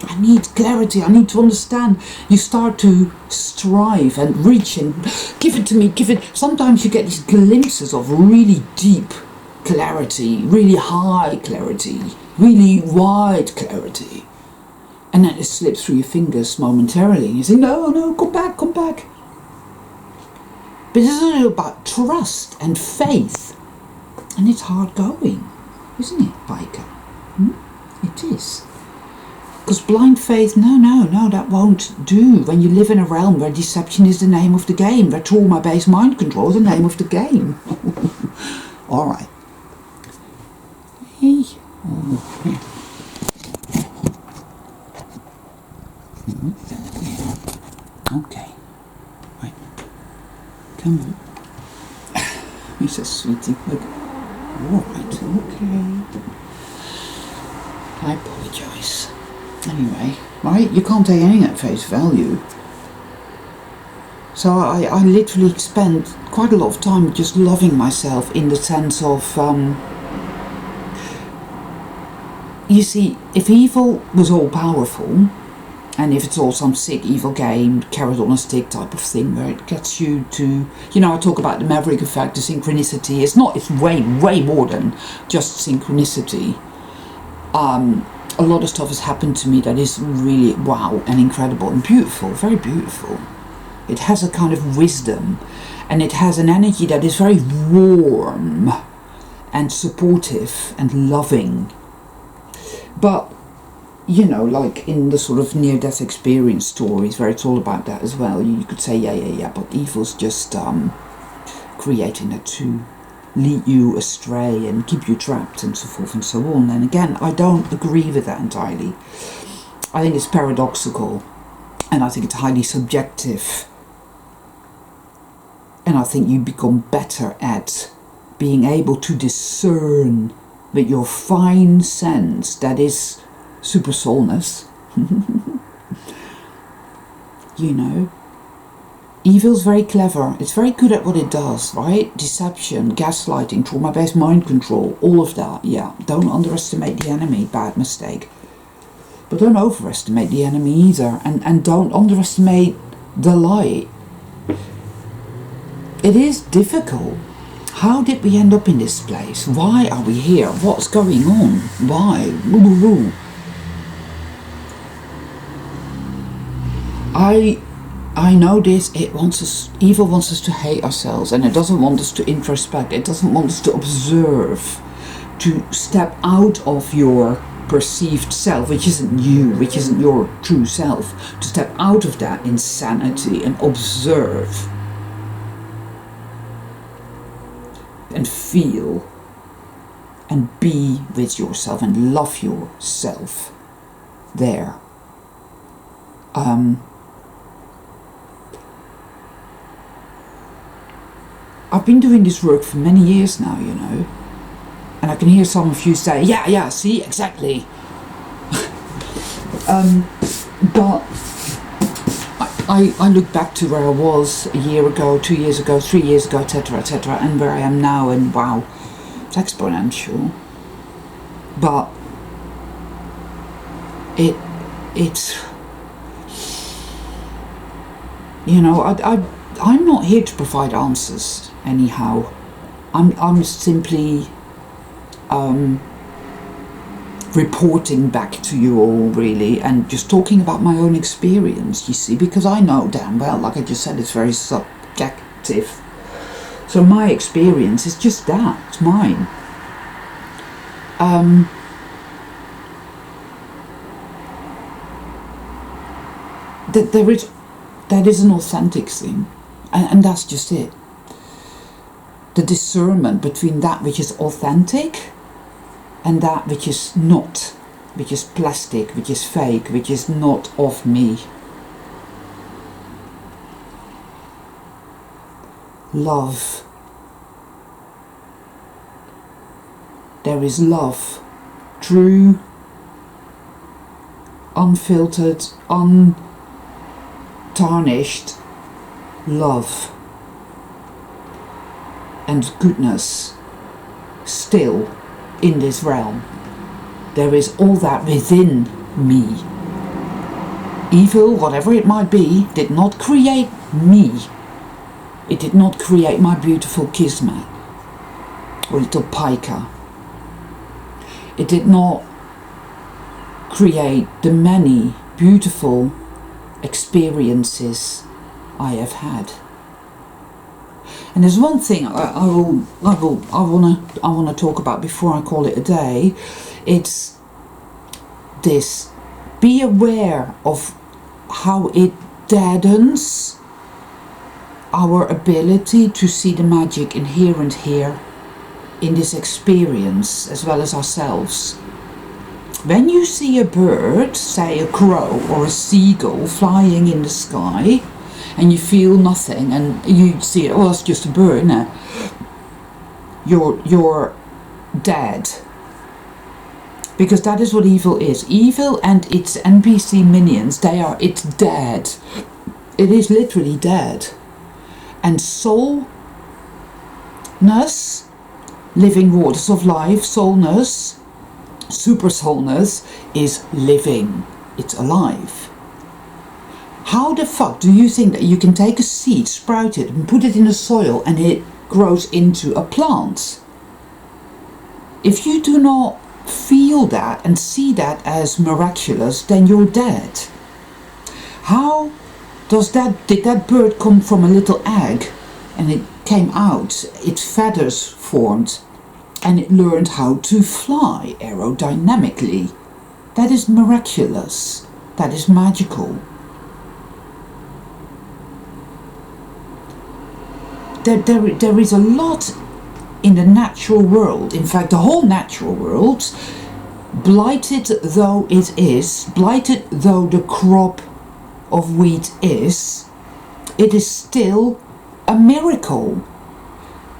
I need clarity, I need to understand. You start to strive and reach and give it to me, give it. Sometimes you get these glimpses of really deep clarity, really high clarity, really wide clarity. And then it slips through your fingers momentarily. And you say, no, come back, come back. But it's all about trust and faith. And it's hard going, isn't it, biker? It is. Because blind faith, no, that won't do. When you live in a realm where deception is the name of the game, where trauma-based mind control is the name of the game. All right. Hey. Oh, yeah. Okay. Right. Come on. He's a sweetie. Look. All right. Okay. I apologise. Anyway, right, you can't take anything at face value. So I literally spent quite a lot of time just loving myself in the sense of, you see, if evil was all powerful, and if it's all some sick evil game, carrot on a stick type of thing, where it gets you to, I talk about the maverick effect, the synchronicity. It's way more than just synchronicity. A lot of stuff has happened to me that is really wow and incredible and beautiful, very beautiful. It has a kind of wisdom, and it has an energy that is very warm and supportive and loving. But, like in the sort of near-death experience stories where it's all about that as well, you could say, yeah, but evil's just creating it to lead you astray and keep you trapped and so forth and so on. And again, I don't agree with that entirely. I think it's paradoxical, and I think it's highly subjective, and I think you become better at being able to discern with your fine sense that is super soulness. Evil's very clever. It's very good at what it does, right? Deception, gaslighting, trauma-based mind control, all of that. Yeah, don't underestimate the enemy. Bad mistake. But don't overestimate the enemy either. And don't underestimate the light. It is difficult. How did we end up in this place? Why are we here? What's going on? Why? I know this, evil wants us to hate ourselves, and it doesn't want us to introspect, it doesn't want us to observe, to step out of your perceived self, which isn't you, which isn't your true self, to step out of that insanity and observe and feel and be with yourself and love yourself there. I've been doing this work for many years now, and I can hear some of you say, yeah, see, exactly. But I look back to where I was a year ago, 2 years ago, 3 years ago, etc., and where I am now, and wow, it's exponential. But it's I'm not here to provide answers anyhow. I'm simply reporting back to you all, really, and just talking about my own experience, you see, because I know damn well, like I just said, it's very subjective. So my experience is just that, it's mine. That is an authentic thing, and that's just it. The discernment between that which is authentic and that which is not, which is plastic, which is fake, which is not of me. Love. There is love. True, unfiltered, untarnished love and goodness still in this realm. There is all that within me. Evil, whatever it might be, did not create me. It did not create my beautiful Kismet or little Pika. It did not create the many beautiful experiences I have had. And there's one thing I want to talk about before I call it a day. It's this: be aware of how it deadens our ability to see the magic inherent here in this experience, as well as ourselves. When you see a bird, say a crow or a seagull flying in the sky, and you feel nothing, and you see it, well, it's just a bird, no, you're dead. Because that is what evil is. Evil and its NPC minions, it's dead. It is literally dead. And soulness, living waters of life, soulness, super soulness is living. It's alive. How the fuck do you think that you can take a seed, sprout it, and put it in the soil and it grows into a plant? If you do not feel that and see that as miraculous, then you're dead. How did that bird come from a little egg, and it came out, its feathers formed, and it learned how to fly aerodynamically? That is miraculous. That is magical. There is a lot in the natural world, in fact the whole natural world, blighted though it is, blighted though the crop of wheat is, it is still a miracle.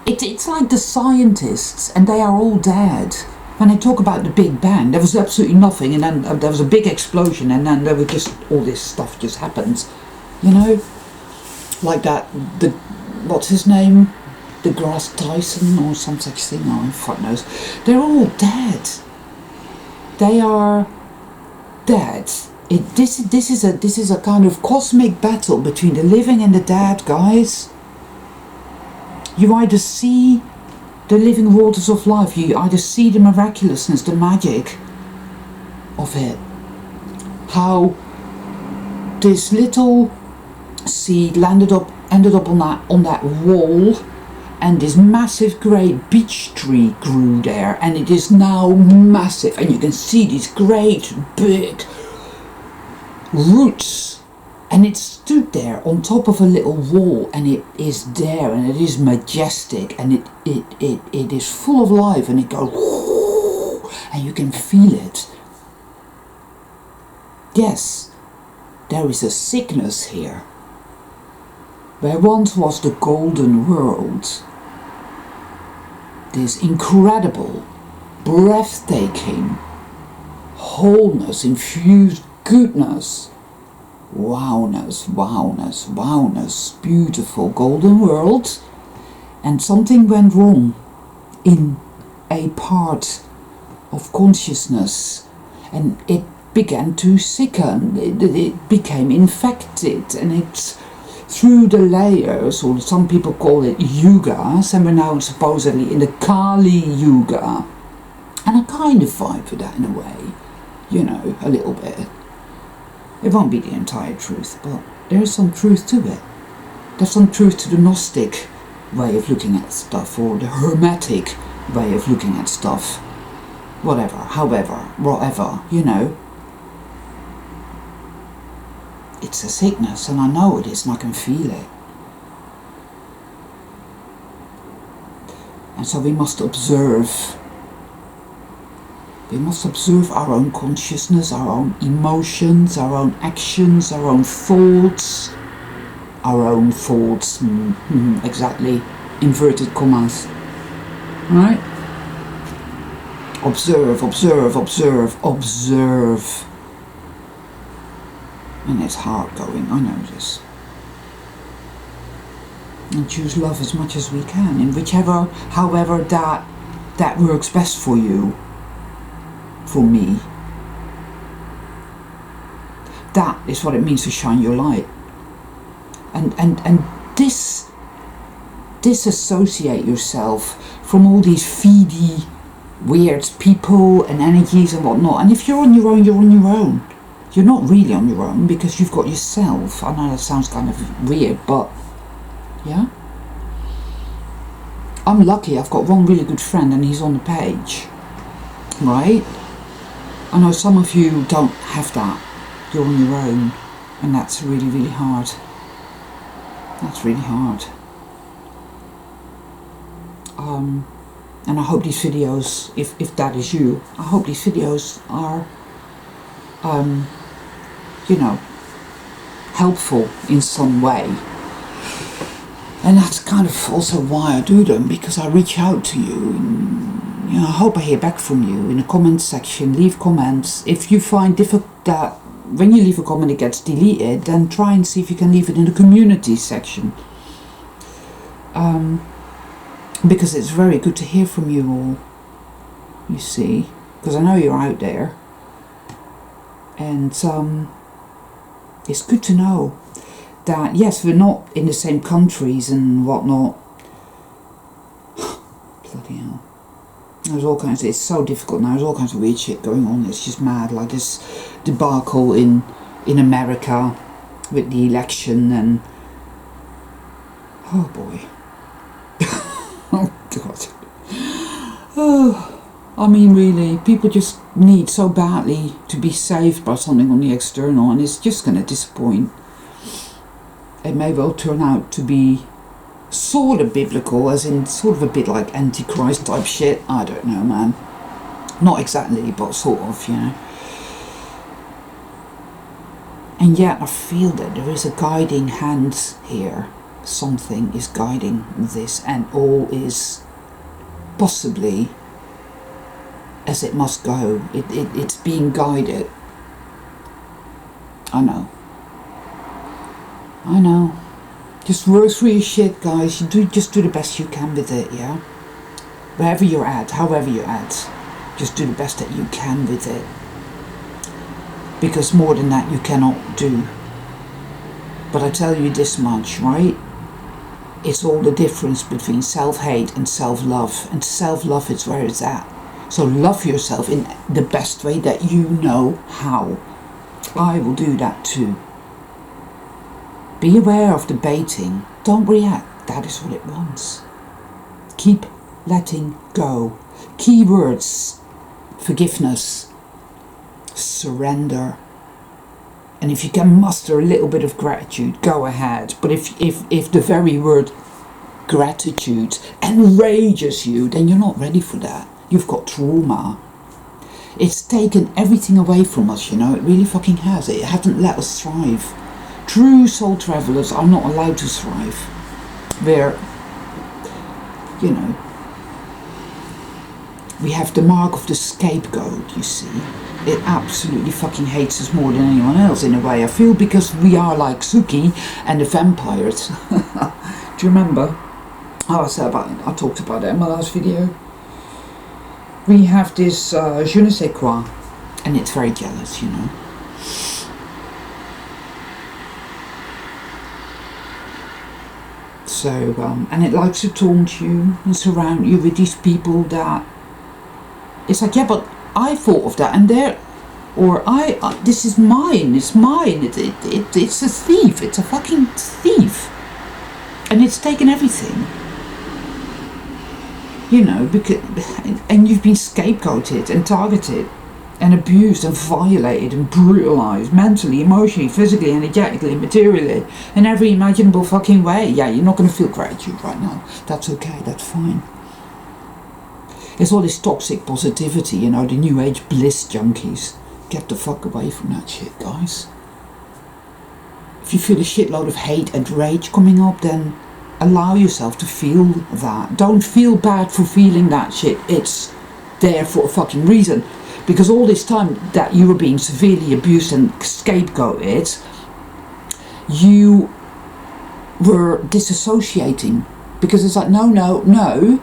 It's like the scientists, and they are all dead. When they talk about the Big Bang, there was absolutely nothing, and then there was a big explosion, and then there was just all this stuff just happens, you know, like that. What's his name? DeGrasse Tyson or some such thing. Oh, fuck knows. They're all dead. They are dead. This is a kind of cosmic battle between the living and the dead, guys. You either see the living waters of life, you either see the miraculousness, the magic of it. How this little seed ended up on that wall, and this massive great beech tree grew there, and it is now massive, and you can see these great big roots, and it stood there on top of a little wall, and it is there, and it is majestic, and it is full of life, and it goes whoo, and you can feel it. Yes, there is a sickness here. Where once was the golden world, this incredible, breathtaking, wholeness, infused goodness, wowness, wowness, wowness, beautiful golden world, and something went wrong in a part of consciousness, and it began to sicken, it became infected, and it's through the layers, or some people call it yugas, and we're now supposedly in the Kali Yuga. And I kind of vibe for that in a way, you know, a little bit. It won't be the entire truth, but there is some truth to it. There's some truth to the Gnostic way of looking at stuff, or the Hermetic way of looking at stuff. Whatever, however, whatever, you know. It's a sickness, and I know it is, and I can feel it. And so we must observe. We must observe our own consciousness, our own emotions, our own actions, our own thoughts. Exactly. Inverted commas. Right? Observe, observe, observe, observe. And it's hard going, I know this. And choose love as much as we can, in however that that works best for you, for me. That is what it means to shine your light. And disassociate yourself from all these feedy, weird people and energies and whatnot. And if you're on your own, you're on your own. You're not really on your own because you've got yourself. I know that sounds kind of weird, but yeah. I'm lucky, I've got one really good friend and he's on the page, right? I know some of you don't have that. You're on your own, and that's really, really hard. That's really hard. And I hope these videos, if that is you, I hope these videos are, you know, helpful in some way. And that's kind of also why I do them, because I reach out to you. And, you know, I hope I hear back from you in the comment section. Leave comments. If you find that when you leave a comment it gets deleted, then try and see if you can leave it in the community section. Because it's very good to hear from you all, you see, because I know you're out there. And it's good to know that, yes, we're not in the same countries and whatnot. Bloody hell. There's all kinds of, it's so difficult now, there's all kinds of weird shit going on, it's just mad, like this debacle in America with the election and, oh boy. Oh God. Oh, I mean really, people just need so badly to be saved by something on the external, and it's just going to disappoint. It may well turn out to be sort of biblical, as in sort of a bit like Antichrist type shit. I don't know, man. Not exactly, but sort of, you know. And yet I feel that there is a guiding hand here. Something is guiding this, and all is possibly as it must go. It's being guided. I know. Just work through your shit, guys. Just do the best you can with it, yeah? Wherever you're at, however you're at, just do the best that you can with it. Because more than that you cannot do. But I tell you this much, right? It's all the difference between self-hate and self-love. And self-love is where it's at. So love yourself in the best way that you know how. I will do that too. Be aware of the baiting. Don't react. That is what it wants. Keep letting go. Keywords: forgiveness, surrender. And if you can muster a little bit of gratitude, go ahead. But if the very word gratitude enrages you, then you're not ready for that. You've got trauma. It's taken everything away from us, you know. It really fucking has. It hasn't let us thrive. True soul travelers are not allowed to thrive. Where, you know, we have the mark of the scapegoat, you see. It absolutely fucking hates us more than anyone else, in a way, I feel, because we are like Suki and the vampires. Do you remember? I talked about it in my last video. We have this je ne sais quoi, and it's very jealous, you know. So, and it likes to taunt you and surround you with these people that, it's like, yeah, but I thought of that, and there, or this is mine, it's mine, it's a thief, it's a fucking thief, and it's taken everything, you know, because, and you've been scapegoated and targeted and abused and violated and brutalized mentally, emotionally, physically, energetically, materially, in every imaginable fucking way. Yeah, you're not going to feel gratitude right now, that's okay, that's fine. It's all this toxic positivity, you know, the new age bliss junkies. Get the fuck away from that shit, guys. If you feel a shitload of hate and rage coming up, then allow yourself to feel that. Don't feel bad for feeling that shit. It's there for a fucking reason. Because all this time that you were being severely abused and scapegoated, you were disassociating. Because it's like, no.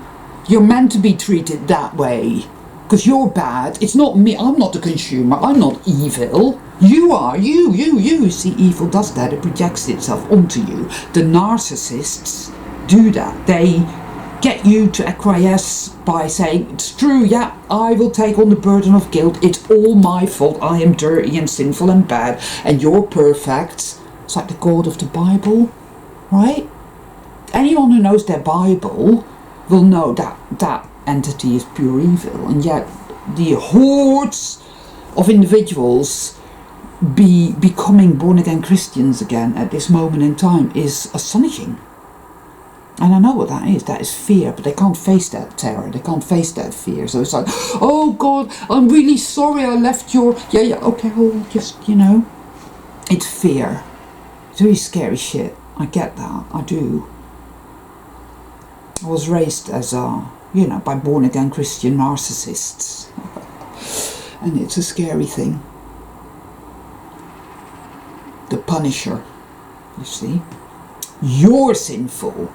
You're meant to be treated that way. Because you're bad. It's not me. I'm not the consumer. I'm not evil. You are. You. See, evil does that. It projects itself onto you. The narcissists do that. They get you to acquiesce by saying, it's true, yeah, I will take on the burden of guilt. It's all my fault. I am dirty and sinful and bad. And you're perfect. It's like the God of the Bible, right? Anyone who knows their Bible will know that that entity is pure evil, and yet the hordes of individuals becoming born-again Christians again at this moment in time is astonishing. And I know what that is. That is fear, but they can't face that terror. They can't face that fear. So it's like, oh God, I'm really sorry I left your... Yeah, okay, well, just, you know. It's fear. It's really scary shit. I get that. I do. I was raised as a, you know, by born-again Christian narcissists. And it's a scary thing. The Punisher, you see. You're sinful.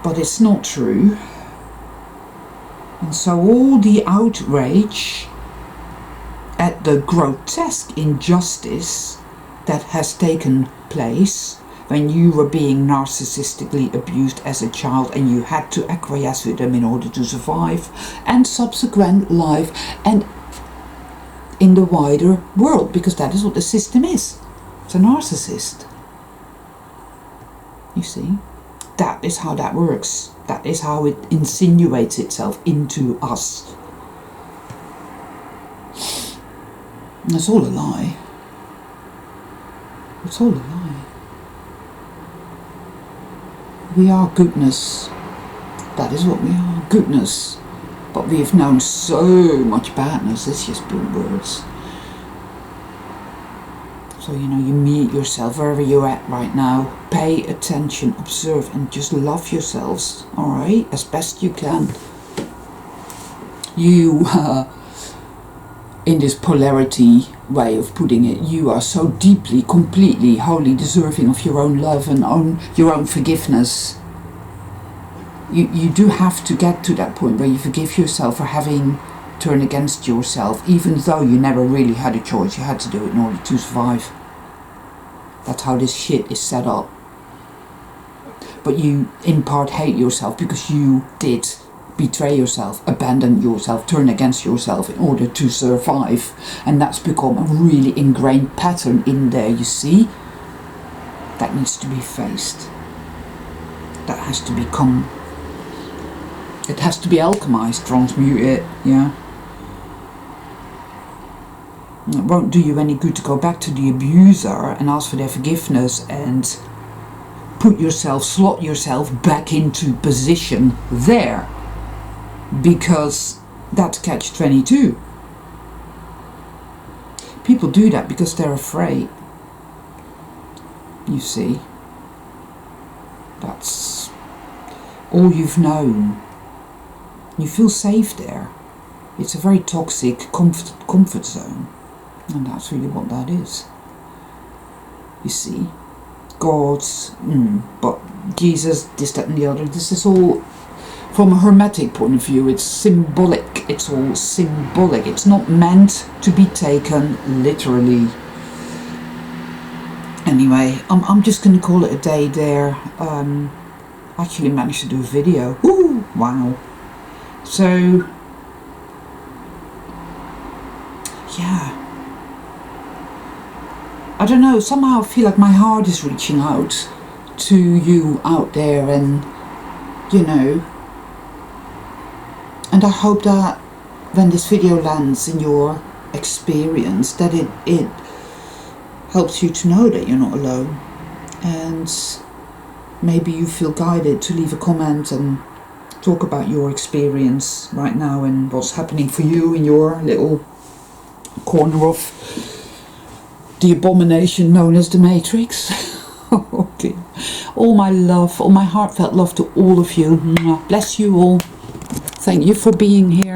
But it's not true. And so all the outrage at the grotesque injustice that has taken place when you were being narcissistically abused as a child and you had to acquiesce with them in order to survive, and subsequent life and in the wider world, because that is what the system is. It's a narcissist. You see? That is how that works. That is how it insinuates itself into us. And it's all a lie. It's all a lie. We are goodness. That is what we are. Goodness. But we've known so much badness. It's just been words. So, you know, you meet yourself wherever you're at right now. Pay attention, observe, and just love yourselves. Alright? As best you can. You, in this polarity way of putting it, you are so deeply, completely, wholly deserving of your own love and your own forgiveness. You do have to get to that point where you forgive yourself for having turned against yourself, even though you never really had a choice. You had to do it in order to survive. That's how this shit is set up. But you in part hate yourself because you did betray yourself, abandon yourself, turn against yourself in order to survive. And that's become a really ingrained pattern in there, you see? That needs to be faced. That has to become... It has to be alchemized, transmuted, yeah. It won't do you any good to go back to the abuser and ask for their forgiveness and slot yourself back into position there, because that's catch-22. People do that because they're afraid, you see. That's all you've known. You feel safe there. It's a very toxic comfort zone. And that's really what that is. You see. God's, but Jesus, this, that and the other. This is all, from a hermetic point of view, it's symbolic. It's all symbolic. It's not meant to be taken literally. Anyway, I'm just going to call it a day there. I actually managed to do a video. Ooh, wow. So, yeah. I don't know, somehow I feel like my heart is reaching out to you out there, and, you know, and I hope that when this video lands in your experience, that it helps you to know that you're not alone, and maybe you feel guided to leave a comment and talk about your experience right now and what's happening for you in your little corner of the abomination known as the Matrix. Okay. All my love, all my heartfelt love to all of you. Bless you all. Thank you for being here.